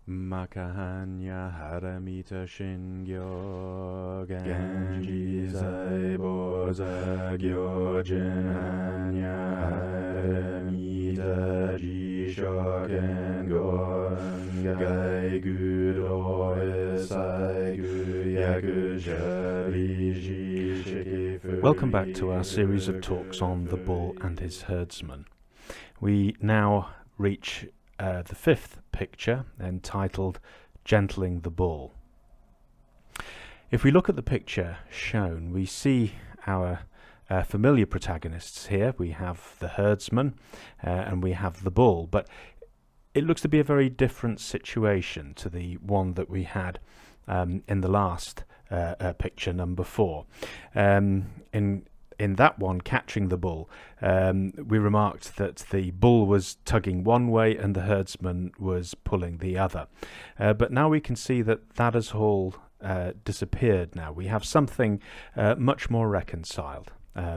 Makahanya haramita shingyo genji saiboza gyojin hanya haramita jishoken gon gai gudo esai gu yaku shari shikifu. Welcome back to our series of talks on the bull and his herdsman. We now reach the fifth picture, entitled Gentling the Bull. If we look at the picture shown, we see our familiar protagonists here. We have the herdsman and we have the bull, but it looks to be a very different situation to the one that we had in the last picture, number 4. In that one, Catching the Bull, we remarked that the bull was tugging one way and the herdsman was pulling the other. But now we can see that that has all disappeared now. We have something much more reconciled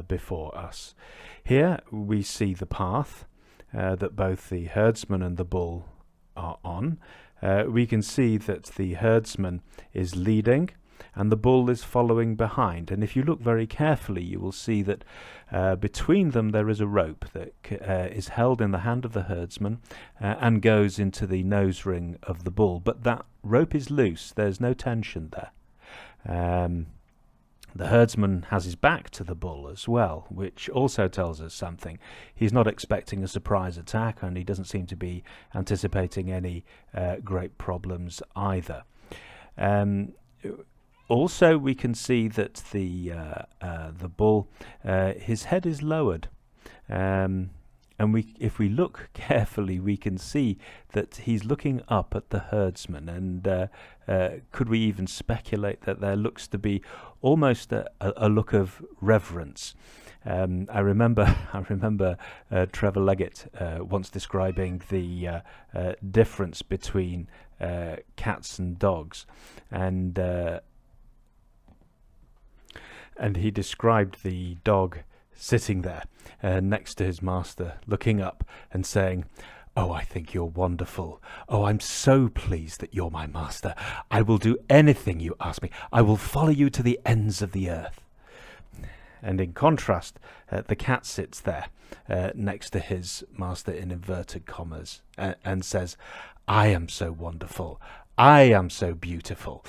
before us. Here we see the path that both the herdsman and the bull are on. We can see that the herdsman is leading and the bull is following behind, and if you look very carefully you will see that between them there is a rope that is held in the hand of the herdsman and goes into the nose ring of the bull, but that rope is loose. There's no tension there. The herdsman has his back to the bull as well, which also tells us something. He's not expecting a surprise attack, and he doesn't seem to be anticipating any great problems either. Also, we can see that the bull, his head is lowered, and if we look carefully, we can see that he's looking up at the herdsman. And could we even speculate that there looks to be almost a look of reverence? I remember Trevor Leggett once describing the difference between cats and dogs, and he described the dog sitting there next to his master, looking up and saying, "Oh, I think you're wonderful. Oh, I'm so pleased that you're my master. I will do anything you ask me. I will follow you to the ends of the earth." And in contrast, the cat sits there next to his master in inverted commas and says, "I am so wonderful. I am so beautiful.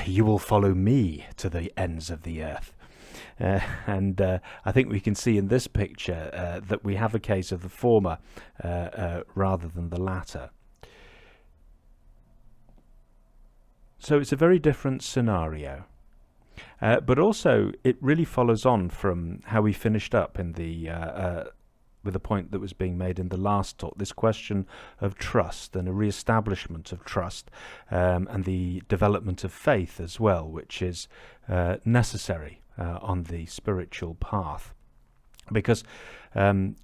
You will follow me to the ends of the earth." And I think we can see in this picture that we have a case of the former rather than the latter. So it's a very different scenario. But also it really follows on from how we finished up in the with a point that was being made in the last talk, this question of trust and a re-establishment of trust, and the development of faith as well, which is necessary on the spiritual path, because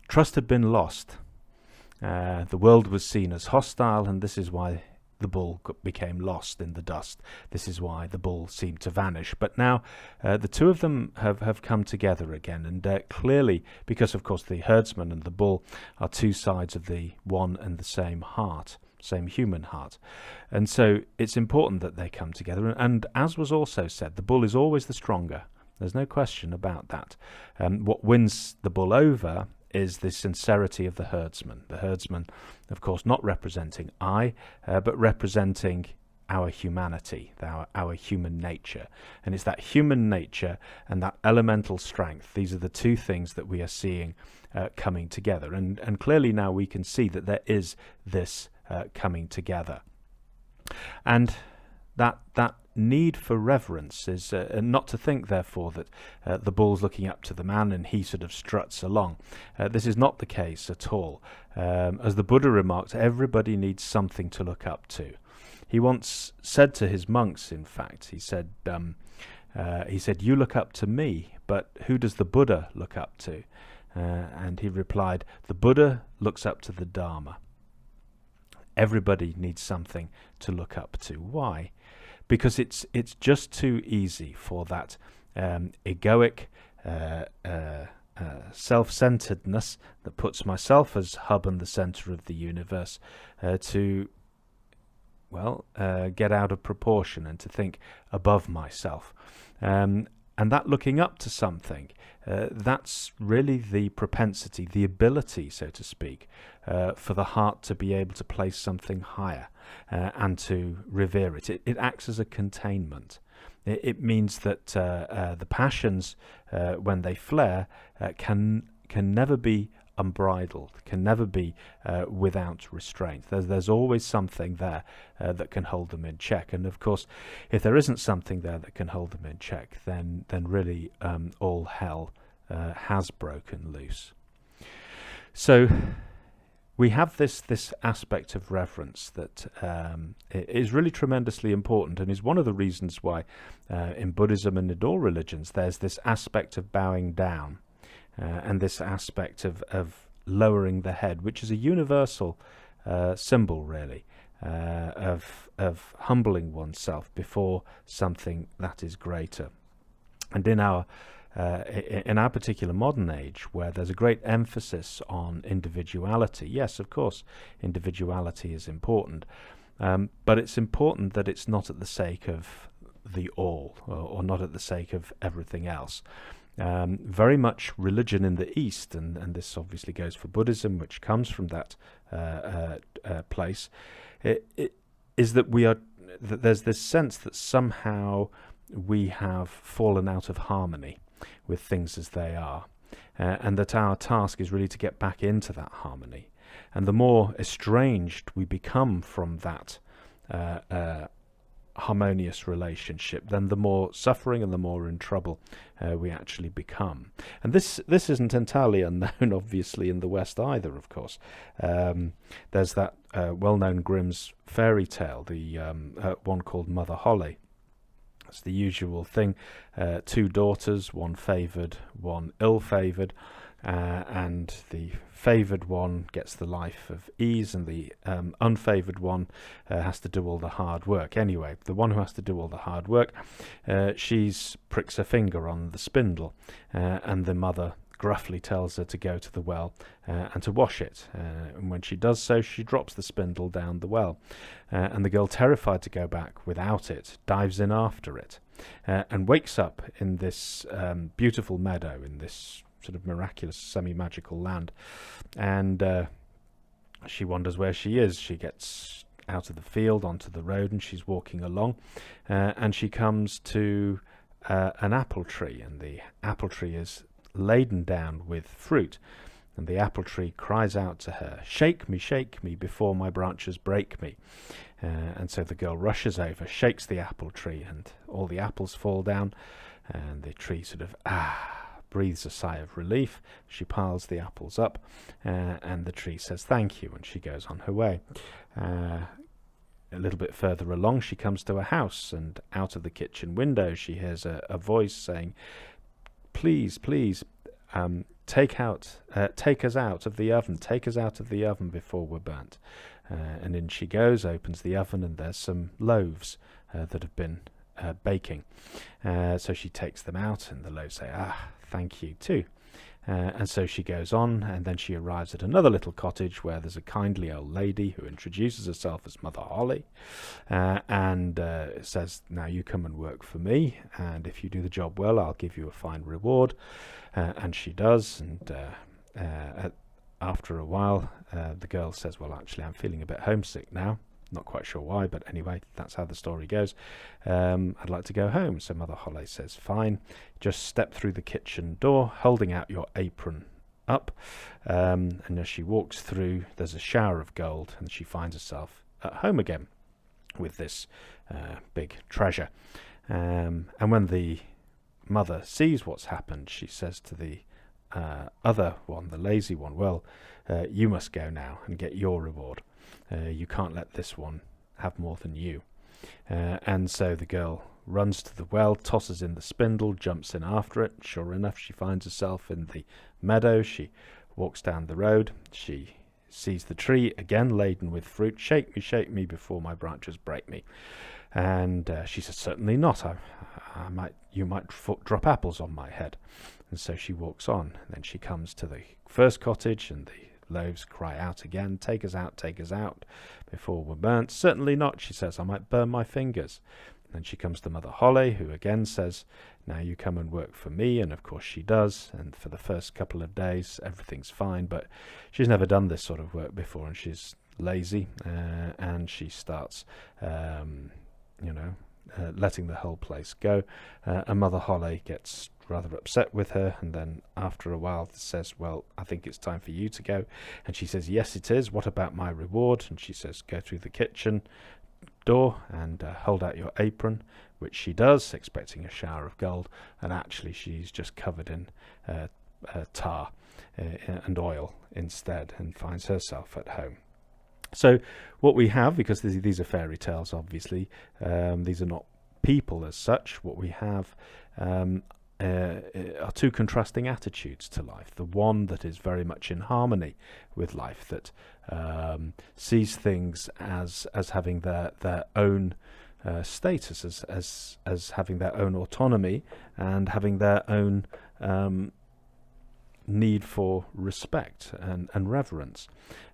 trust had been lost. The world was seen as hostile, and this is why the bull became lost in the dust. This is why the bull seemed to vanish. But now the two of them have come together again, and clearly, because of course the herdsman and the bull are two sides of the one and the same heart, same human heart. And so it's important that they come together, and as was also said, the bull is always the stronger. There's no question about that. What wins the bull over is the sincerity of the herdsman. The herdsman, of course, not representing I, but representing our humanity, our human nature. And it's that human nature and that elemental strength. These are the two things that we are seeing coming together. And clearly now we can see that there is this coming together. And that need for reverence is not to think, therefore, that the bull's looking up to the man and he sort of struts along. This is not the case at all. As the Buddha remarked, everybody needs something to look up to. He once said to his monks, in fact, he said, "You look up to me, but who does the Buddha look up to?" And he replied, "The Buddha looks up to the Dharma." Everybody needs something to look up to. Why? Because it's just too easy for that egoic self-centeredness that puts myself as hub and the center of the universe to get out of proportion and to think above myself. And that looking up to something, that's really the propensity, the ability, so to speak, for the heart to be able to place something higher and to revere it. It acts as a containment. It means that the passions, when they flare, can never be unbridled, can never be without restraint. There's always something there that can hold them in check. And of course, if there isn't something there that can hold them in check, then really all hell has broken loose. So we have this aspect of reverence that is really tremendously important, and is one of the reasons why in Buddhism and in all religions there's this aspect of bowing down. And this aspect of lowering the head, which is a universal symbol, really, of humbling oneself before something that is greater. And in our particular modern age, where there's a great emphasis on individuality, yes, of course, individuality is important, but it's important that it's not at the sake of the all, or not at the sake of everything else. Very much religion in the East, and this obviously goes for Buddhism, which comes from that place, it is that there's this sense that somehow we have fallen out of harmony with things as they are, and that our task is really to get back into that harmony. And the more estranged we become from that harmonious relationship, then the more suffering and the more in trouble we actually become. And this isn't entirely unknown, obviously, in the West either, of course. There's that well-known Grimm's fairy tale, the one called Mother Holle. It's the usual thing, two daughters, one favoured, one ill-favoured, and the favoured one gets the life of ease, and the unfavoured one has to do all the hard work. Anyway, the one who has to do all the hard work, she's pricks her finger on the spindle, and the mother gruffly tells her to go to the well and to wash it. And when she does so, she drops the spindle down the well. And the girl, terrified to go back without it, dives in after it and wakes up in this beautiful meadow, in this sort of miraculous semi-magical land. And she wonders where she is. She gets out of the field onto the road, and she's walking along, and she comes to an apple tree, and the apple tree is laden down with fruit, and the apple tree cries out to her, shake me before my branches break me." And so the girl rushes over, shakes the apple tree, and all the apples fall down, and the tree sort of breathes a sigh of relief. She piles the apples up, and the tree says thank you, and she goes on her way. A little bit further along, she comes to a house, and out of the kitchen window she hears a voice saying, please, take us out of the oven before we're burnt. And in she goes, opens the oven, and there's some loaves that have been baking. So she takes them out, and the loaves say, thank you too. And so she goes on, and then she arrives at another little cottage where there's a kindly old lady who introduces herself as Mother Holle, and says, now you come and work for me, and if you do the job well, I'll give you a fine reward. And she does, and after a while, the girl says, well, actually, I'm feeling a bit homesick now. Not quite sure why, but anyway, that's how the story goes. I'd like to go home. So Mother Holle says, fine, just step through the kitchen door, holding out your apron up. And as she walks through, there's a shower of gold, and she finds herself at home again with this big treasure. And when the mother sees what's happened, she says to the other one, the lazy one, well, you must go now and get your reward. You can't let this one have more than you. And so the girl runs to the well, tosses in the spindle, jumps in after it. Sure enough, she finds herself in the meadow. She walks down the road. She sees the tree again laden with fruit. Shake me before my branches break me. And she says, certainly not. You might drop apples on my head. And so she walks on. And then she comes to the first cottage, and the loaves cry out again, take us out, before we're burnt. Certainly not, she says, I might burn my fingers. Then she comes to Mother Holle, who again says, now you come and work for me, and of course she does, and for the first couple of days everything's fine, but she's never done this sort of work before, and she's lazy, and she starts, letting the whole place go, and Mother Holle gets rather upset with her, and then after a while says, well, I think it's time for you to go. And she says, yes it is, what about my reward? And she says, go through the kitchen door and hold out your apron, which she does, expecting a shower of gold, and actually she's just covered in tar and oil instead, and finds herself at home. So what we have, because these are fairy tales obviously, these are not people as such, what we have are two contrasting attitudes to life. The one that is very much in harmony with life, that sees things as having their own status, as having their own autonomy and having their own need for respect and reverence,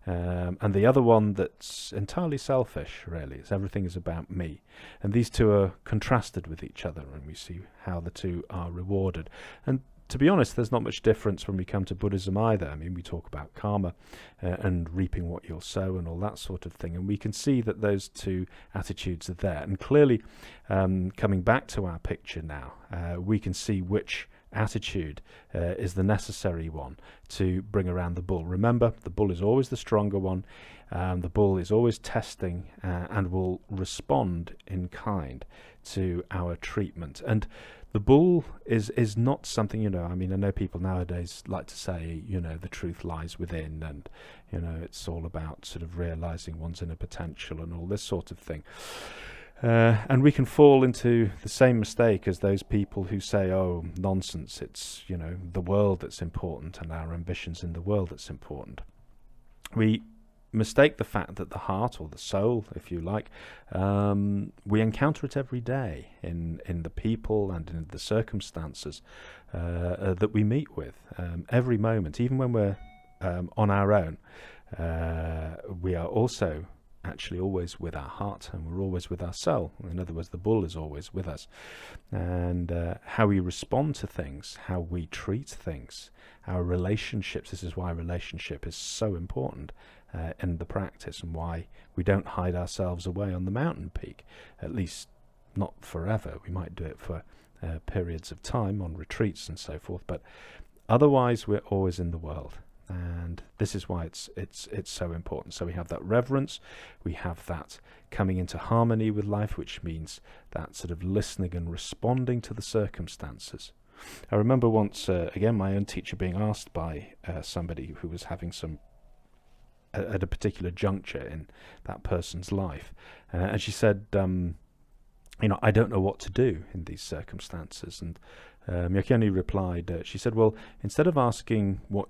and the other one that's entirely selfish, really. It's everything is about me, and these two are contrasted with each other, and we see how the two are rewarded. And to be honest, there's not much difference when we come to Buddhism either. I mean, we talk about karma and reaping what you'll sow and all that sort of thing, and we can see that those two attitudes are there. And clearly, coming back to our picture now, we can see which attitude is the necessary one to bring around the bull. Remember, the bull is always the stronger one. The bull is always testing and will respond in kind to our treatment. And the bull is not something, I mean, I know people nowadays like to say, the truth lies within, and, it's all about sort of realizing one's inner potential and all this sort of thing. And we can fall into the same mistake as those people who say, oh, nonsense, it's, the world that's important and our ambitions in the world that's important. We mistake the fact that the heart, or the soul, if you like, we encounter it every day in the people and in the circumstances that we meet with. Every moment, even when we're on our own, we are also actually always with our heart, and we're always with our soul. In other words, the bull is always with us. And how we respond to things, how we treat things, our relationships. This is why relationship is so important in the practice, and why we don't hide ourselves away on the mountain peak, at least not forever. We might do it for periods of time on retreats and so forth, but otherwise we're always in the world. And this is why it's so important. So we have that reverence, we have that coming into harmony with life, which means that sort of listening and responding to the circumstances. I remember once, again, my own teacher being asked by somebody who was having some at a particular juncture in that person's life, and she said, I don't know what to do in these circumstances. And Myokyo-ni replied, she said, well, instead of asking what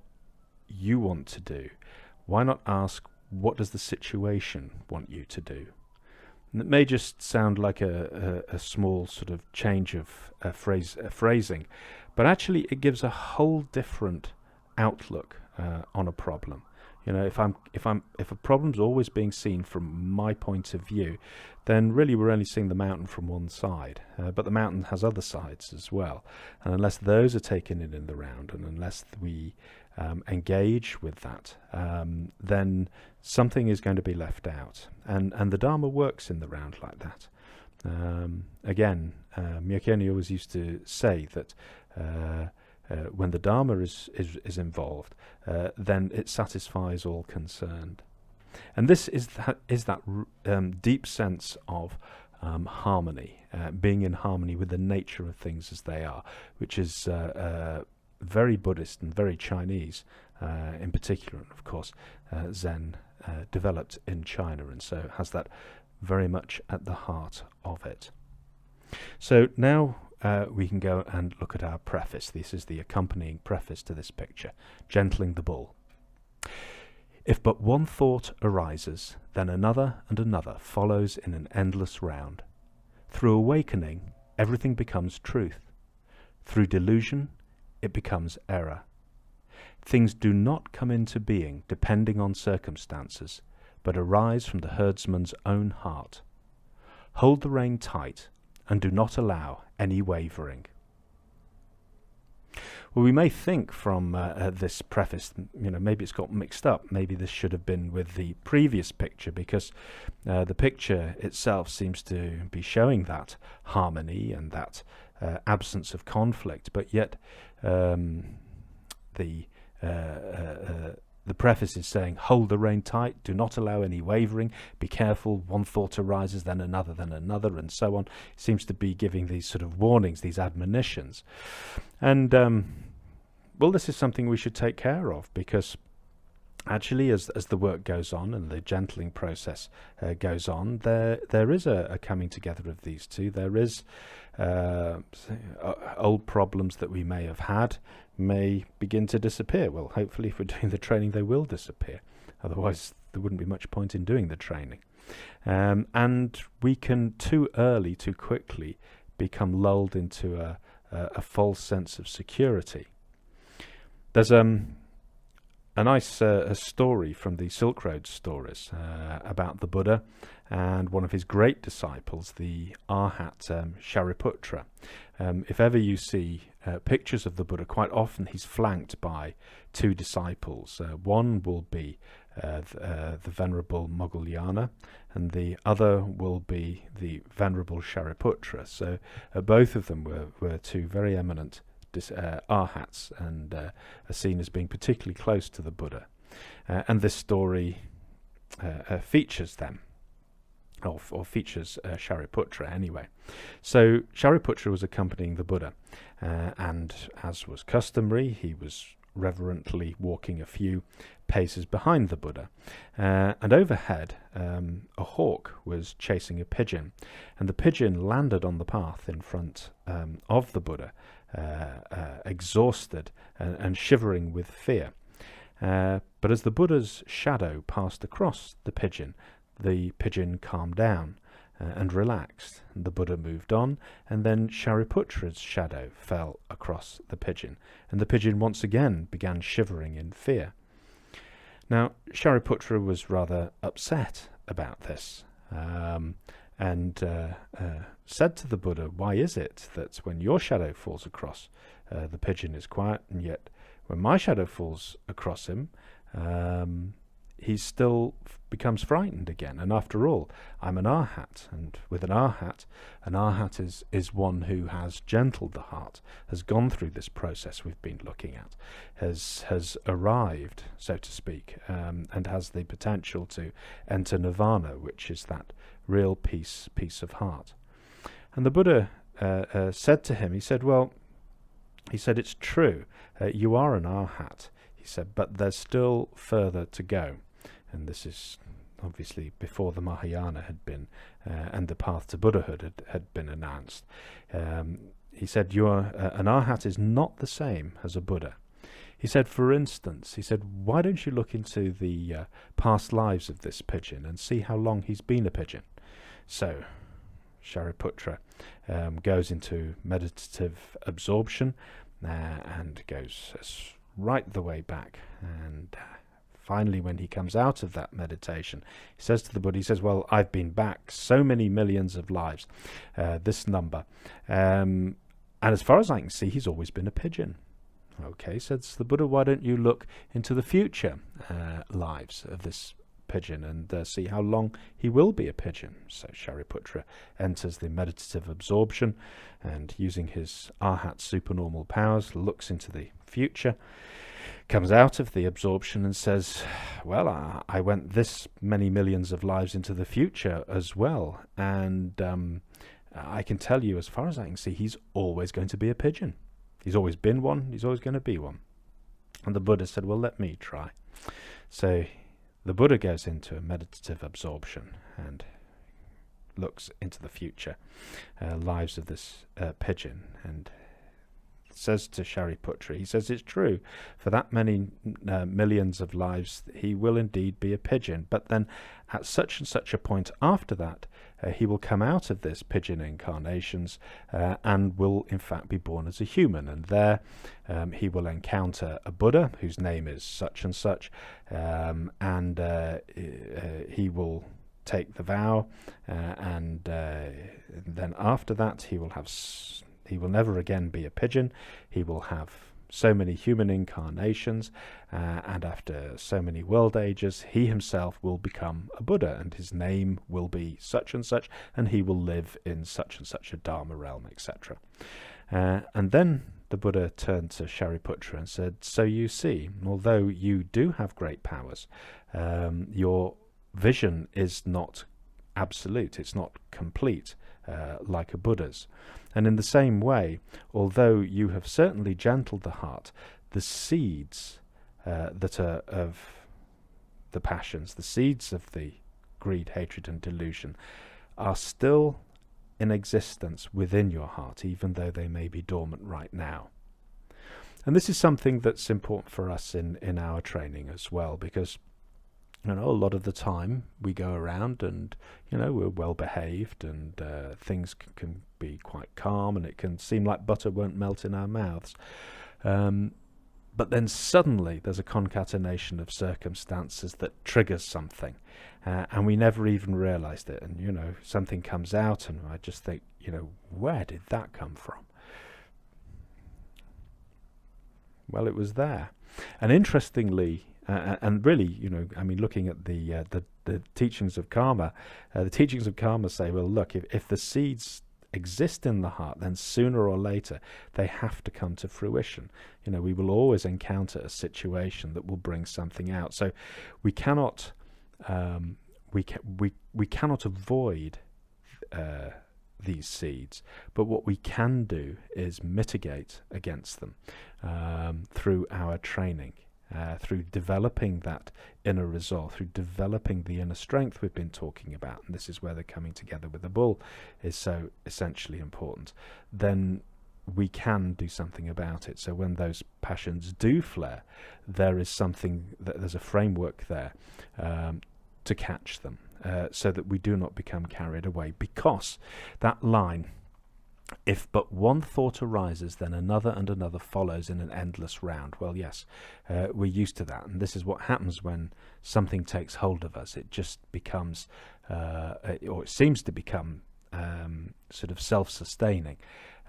you want to do, why not ask, what does the situation want you to do? And it may just sound like a small sort of change of phrasing, but actually it gives a whole different outlook on a problem. If a problem's always being seen from my point of view, then really we're only seeing the mountain from one side, but the mountain has other sides as well. And unless those are taken in the round, and unless we engage with that, then something is going to be left out. And the Dharma works in the round like that. Again, Myokyo-ni always used to say that when the Dharma is involved, then it satisfies all concerned. And this is that deep sense of harmony, being in harmony with the nature of things as they are, which is very Buddhist and very Chinese in particular, and of course Zen developed in China, and so has that very much at the heart of it. So now we can go and look at our preface. This is the accompanying preface to this picture, Gentling the Bull. If but one thought arises, then another and another follows in an endless round. Through awakening, everything becomes truth. Through delusion, it becomes error. things do not come into being depending on circumstances, but arise from the herdsman's own heart. Hold the rein tight and do not allow any wavering. Well, we may think from this preface, maybe it's got mixed up. Maybe this should have been with the previous picture, because the picture itself seems to be showing that harmony and that absence of conflict. But yet the preface is saying, hold the rein tight, do not allow any wavering, be careful, one thought arises, then another, and so on. It seems to be giving these sort of warnings, these admonitions. And, well, this is something we should take care of, because actually as the work goes on and the gentling process goes on, there is a coming together of these two. There is old problems that we may have had may begin to disappear. Well, hopefully if we're doing the training, they will disappear. Otherwise, there wouldn't be much point in doing the training. And we can too early, too quickly, become lulled into a false sense of security. There's a nice story from the Silk Road stories about the Buddha and one of his great disciples, the Arhat Shariputra. If ever you see pictures of the Buddha, quite often he's flanked by two disciples. One will be the Venerable Moggallana, and the other will be the Venerable Shariputra. So both of them were two very eminent Arhats, and are seen as being particularly close to the Buddha. And this story features them, or features Shariputra anyway. So Shariputra was accompanying the Buddha, and as was customary, he was reverently walking a few paces behind the Buddha. And overhead, a hawk was chasing a pigeon, and the pigeon landed on the path in front of the Buddha, exhausted and shivering with fear. But as the Buddha's shadow passed across the pigeon calmed down and relaxed. And the Buddha moved on, and then Shariputra's shadow fell across the pigeon, and the pigeon once again began shivering in fear. Now, Shariputra was rather upset about this, and said to the Buddha, "Why is it that when your shadow falls across the pigeon is quiet, and yet when my shadow falls across him, he still becomes frightened again? And after all, I'm an Arhat, and with an Arhat is one who has gentled the heart, has gone through this process we've been looking at, has arrived, so to speak, and has the potential to enter nirvana, which is that real peace of heart." And the Buddha said to him, he said, it's true, you are an Arhat, he said, but there's still further to go. And this is obviously before the Mahayana had been, and the path to Buddhahood had been announced. He said, an Arhat is not the same as a Buddha. He said, for instance, why don't you look into the past lives of this pigeon and see how long he's been a pigeon? So Shariputra goes into meditative absorption and goes right the way back, and finally, when he comes out of that meditation, he says to the Buddha, well, I've been back so many millions of lives, this number, and as far as I can see, he's always been a pigeon. Okay, says the Buddha, why don't you look into the future lives of this pigeon and see how long he will be a pigeon? So Shariputra enters the meditative absorption, and using his Arhat supernormal powers, looks into the future, comes out of the absorption and says, well, I went this many millions of lives into the future as well, and I can tell you, as far as I can see, he's always going to be a pigeon. He's always been one, he's always going to be one. And the Buddha said, well, let me try. So the Buddha goes into a meditative absorption and looks into the future lives of this pigeon, and says to Shariputra, he says it's true, for that many millions of lives he will indeed be a pigeon, but then at such and such a point after that, he will come out of this pigeon incarnations and will in fact be born as a human, and there he will encounter a Buddha whose name is such and such, and he will take the vow, and then after that he will never again be a pigeon. He will have so many human incarnations, and after so many world ages he himself will become a Buddha, and his name will be such and such, and he will live in such and such a Dharma realm, etc. And then the Buddha turned to Shariputra and said, so you see, although you do have great powers, your vision is not absolute, it's not complete like a Buddha's. And in the same way, although you have certainly gentled the heart, the seeds that are of the passions, the seeds of the greed, hatred and delusion, are still in existence within your heart, even though they may be dormant right now. And this is something that's important for us in our training as well, because a lot of the time we go around and we're well behaved, and things can be quite calm, and it can seem like butter won't melt in our mouths, but then suddenly there's a concatenation of circumstances that triggers something, and we never even realized it, and something comes out, and I just think, where did that come from? Well, it was there. And interestingly, and really, looking at the teachings of karma, the teachings of karma say, well, look, if the seeds exist in the heart, then sooner or later they have to come to fruition. We will always encounter a situation that will bring something out. So we cannot we cannot avoid these seeds, but what we can do is mitigate against them through our training. Through developing that inner resolve, through developing the inner strength we've been talking about, and this is where the coming together with the bull is so essentially important, then we can do something about it. So when those passions do flare, there is something, there's a framework there to catch them, so that we do not become carried away, because that line, if but one thought arises, then another and another follows in an endless round. Well, yes, we're used to that, and this is what happens when something takes hold of us. It just becomes, or it seems to become, sort of self-sustaining.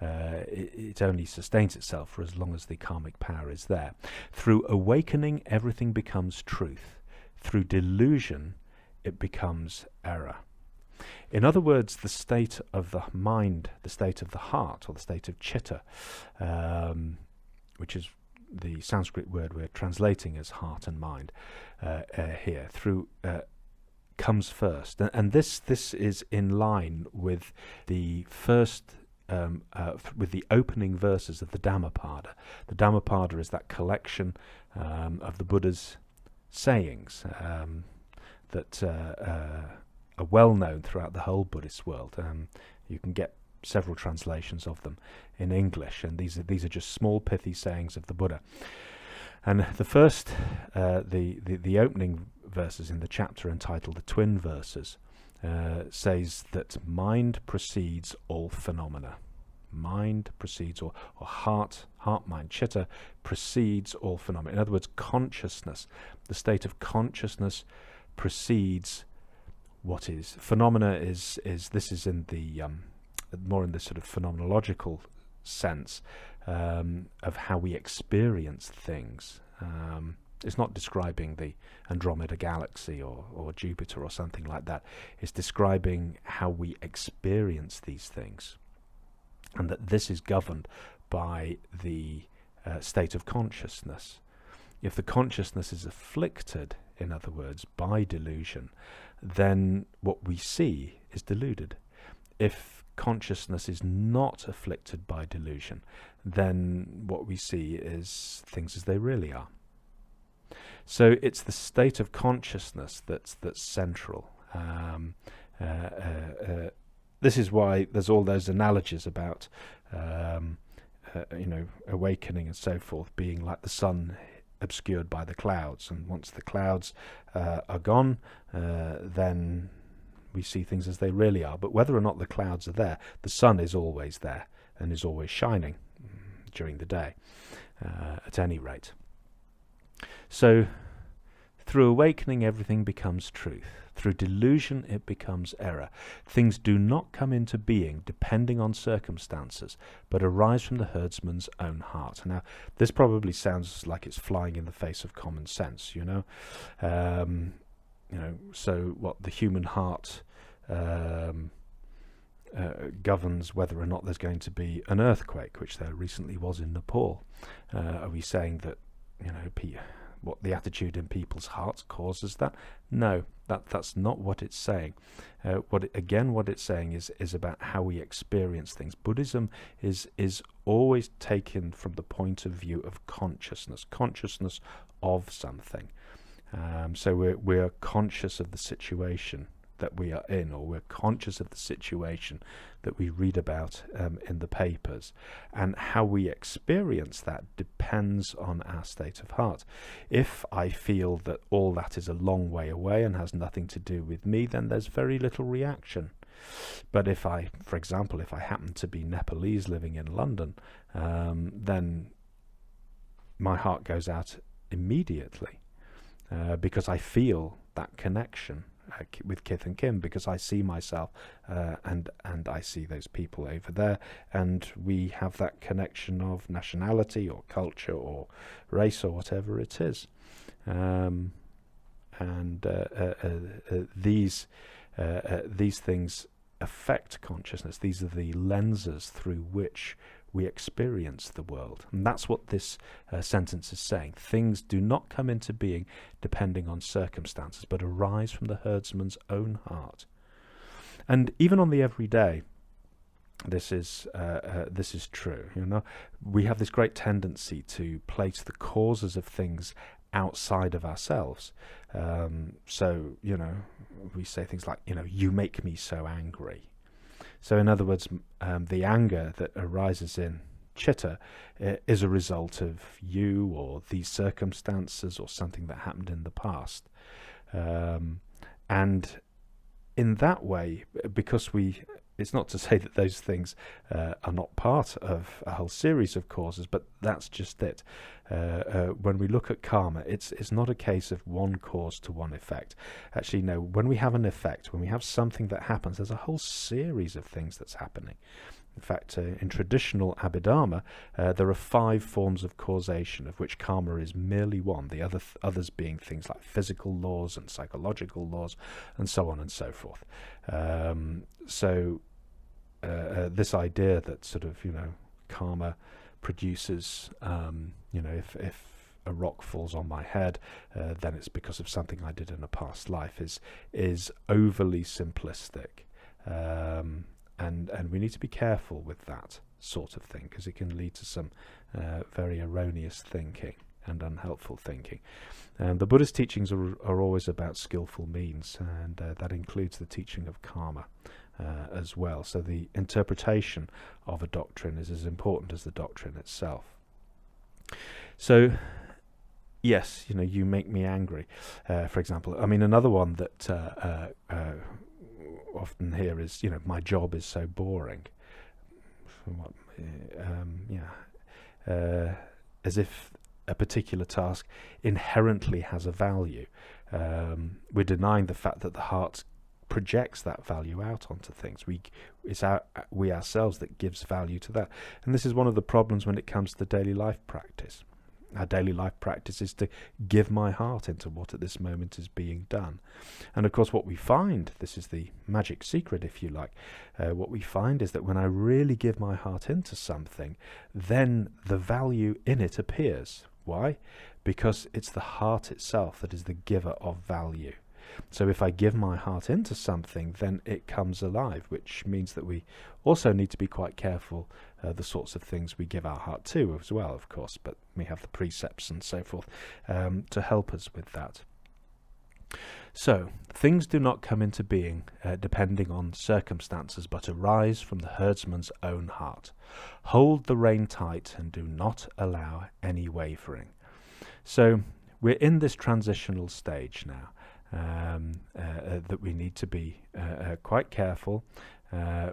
It only sustains itself for as long as the karmic power is there. Through awakening, everything becomes truth. Through delusion, it becomes error. In other words, the state of the mind, the state of the heart, or the state of chitta, which is the Sanskrit word we're translating as heart and mind here, comes first. And this is in line with the first, with the opening verses of the Dhammapada. The Dhammapada is that collection of the Buddha's sayings that are well known throughout the whole Buddhist world. You can get several translations of them in English, and these are just small pithy sayings of the Buddha. And the first, the opening verses in the chapter entitled the Twin Verses, says that mind precedes all phenomena. Mind precedes, or heart, mind, chitta precedes all phenomena. In other words, consciousness, the state of consciousness precedes what is. Phenomena is this is in the more in the sort of phenomenological sense of how we experience things. It's not describing the Andromeda galaxy or Jupiter or something like that. It's describing how we experience these things, and that this is governed by the state of consciousness. If the consciousness is afflicted, in other words, by delusion, then what we see is deluded. If consciousness is not afflicted by delusion, then what we see is things as they really are. So it's the state of consciousness that's central. This is why there's all those analogies about awakening and so forth being like the sun obscured by the clouds, and once the clouds are gone, then we see things as they really are. But whether or not the clouds are there, the sun is always there and is always shining during the day, at any rate. So through awakening, everything becomes truth. Through delusion, it becomes error. Things do not come into being depending on circumstances, but arise from the herdsman's own heart. Now, this probably sounds like it's flying in the face of common sense, so what the human heart governs whether or not there's going to be an earthquake, which there recently was in Nepal. Are we saying that, what the attitude in people's hearts causes that? No, that's not what it's saying. What it's saying is about how we experience things. Buddhism is always taken from the point of view of consciousness of something. So we're conscious of the situation that we are in, or we're conscious of the situation that we read about in the papers, and how we experience that depends on our state of heart. If I feel that all that is a long way away and has nothing to do with me, then there's very little reaction. But if I happen to be Nepalese living in London, then my heart goes out immediately, because I feel that connection with kith and kin, because I see myself and I see those people over there, and we have that connection of nationality or culture or race or whatever it is. These things affect consciousness. These are the lenses through which we experience the world. And that's what this sentence is saying. Things do not come into being depending on circumstances, but arise from the herdsman's own heart. And even on the everyday, this is true. We have this great tendency to place the causes of things outside of ourselves. So we say things like, you make me so angry. So in other words, the anger that arises in Chitta is a result of you or these circumstances or something that happened in the past. And in that way, because it's not to say that those things are not part of a whole series of causes, but that's just it. When we look at karma, it's not a case of one cause to one effect. Actually, no, when we have an effect, when we have something that happens, there's a whole series of things that's happening. In fact, in traditional Abhidharma, there are 5 forms of causation, of which karma is merely one, the others being things like physical laws and psychological laws, and so on and so forth. This idea that sort of, karma produces, if a rock falls on my head, then it's because of something I did in a past life, is overly simplistic. And we need to be careful with that sort of thing, because it can lead to some very erroneous thinking and unhelpful thinking. The Buddhist teachings are always about skillful means, and that includes the teaching of karma as well. So the interpretation of a doctrine is as important as the doctrine itself. So yes, you make me angry, for example. I mean, another one that often hear is, my job is so boring. As if a particular task inherently has a value. We're denying the fact that the heart projects that value out onto things. It's we ourselves that gives value to that. And this is one of the problems when it comes to the daily life practice. Our daily life practice is to give my heart into what at this moment is being done. And of course what we find, this is the magic secret if you like, what we find is that when I really give my heart into something, then the value in it appears. Why? Because it's the heart itself that is the giver of value. So if I give my heart into something, then it comes alive, which means that we also need to be quite careful the sorts of things we give our heart to as well, of course, but we have the precepts and so forth to help us with that. So, things do not come into being depending on circumstances, but arise from the herdsman's own heart. Hold the rein tight and do not allow any wavering. So, we're in this transitional stage now that we need to be quite careful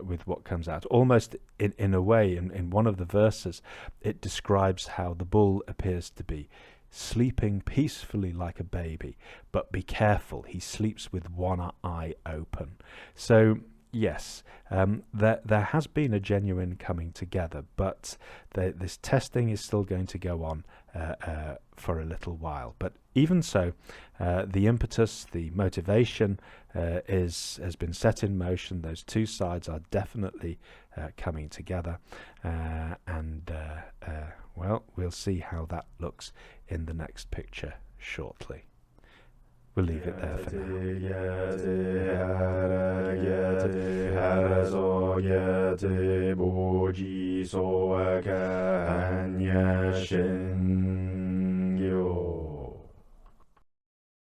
with what comes out. Almost in a way, in one of the verses, it describes how the bull appears to be sleeping peacefully like a baby, but be careful, he sleeps with one eye open. So yes, there has been a genuine coming together, but this testing is still going to go on for a little while. But even so, the impetus, the motivation has been set in motion. Those two sides are definitely coming together, and well, we'll see how that looks in the next picture shortly. We'll leave it there for now.